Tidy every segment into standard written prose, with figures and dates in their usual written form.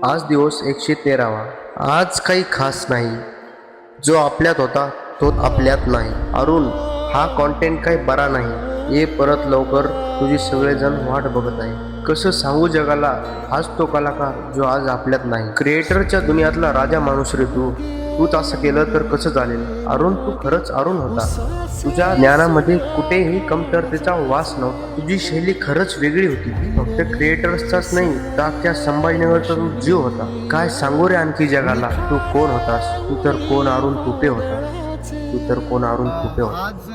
आज दिवस 113वा. आज काही खास नाही. जो आपल्यात होता तो आपल्यात नाही. अरुण, हा कॉन्टेंट काही बरा नाही. ये परत लवकर, तुझी सगळेजण वाट बघत आहे. कसं सांगू जगाला, हाच तो कलाकार जो आज आपल्यात नाही. क्रिएटरच्या दुनियातला राजा माणूस रे तू. तूच असं केलं तर कसं चालेल. अरुण, तू खरंच अरुण होता. तुझ्या ज्ञानामध्ये कुठेही कमतरतेचा वास नव्हता. तुझी शैली खरंच वेगळी होती. फक्त क्रिएटर्सचाच नाही तर अख्ख्या संभाजीनगरचा तू जीव होता. काय सांगू रे आणखी जगाला, तू कोण होतास. तू तर कोण अरुण तुपे होता. तू तर कोण अरुण तुपे होता. आज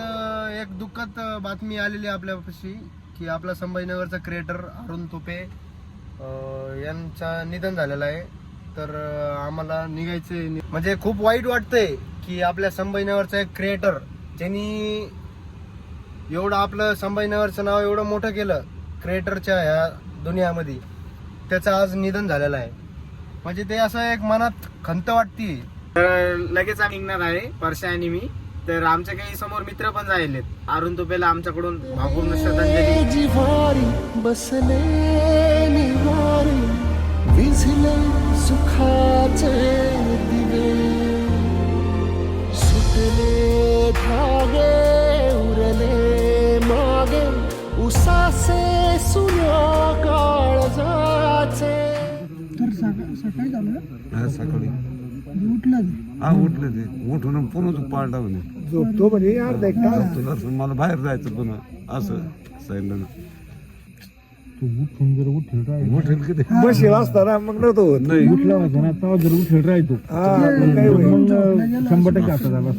एक दुःखद बातमी आलेली आपल्यापाशी की आपला संभाजीनगरचा क्रिएटर अरुण तुपे यांचा निधन झालेला आहे. तर आम्हाला निघायचे म्हणजे खूप वाईट वाटतंय की आपल्या संभाजीनगरचा एक क्रिएटर ज्यांनी एवढं आपलं संभाजीनगरचं नाव एवढं मोठं केलं क्रिएटरच्या ह्या दुनियामध्ये, त्याचं आज निधन झालेलं आहे. म्हणजे ते असं एक मनात खंत वाटते. तर लगेच आम्ही निघणार आहे परशा आणि मी. तर आमच्या काही समोर मित्र पण जायलेत. अरुण तुपेला आमच्याकडून भावपूर्ण श्रद्धांजली. जिवारी बसले निवारी विझले सुखाचे दिवे, सुटले धागे उरले मागे उसासे सुया काळजाचे. तर सकाळी झालं हा सकाळी उठलं हा उठले ते उठून पुन्हा पाळटा म्हणे झोपतो म्हणजे अर्धा एक तास तुला मला बाहेर जायचं पुन्हा असं सांगितलं. तू उठून जर उठेल राहील उठेल किती बसेल असताना मग नव्हतं होत. नाही उठला होता ना तेव्हा जर उठेल राहतो मग 100% आता झाला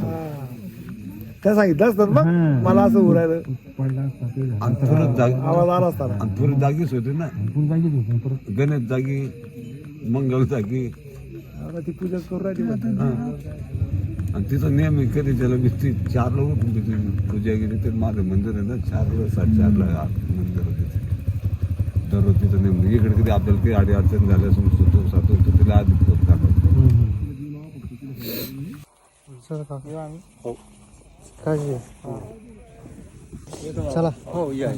त्या सांगितलं असतात मग मला असं उरायला पडला असता ते झालं. आणि परत जागी आवाज आला असताना आणि परत जागीच होते ना. आपण जागीच होतो परत गणेश जागी, मंगल जागी. आता ती पूजा करू राहिली हा. आणि तिथं नेहमी कधी त्याला मी ती 4ला उठून तिथे पूजा गेली. ते माझं मंदिर आहे ना 4ला 4:30ला मंदिर होते तिथे. दररोज तिथं नेहमी इकडे कधी आपल्याला काही अडी अडचण झाल्या सुटतो सातो तर तिला आधी फोन टाकायचं. चला हो या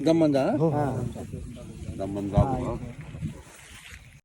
दमन जा. दमन गाव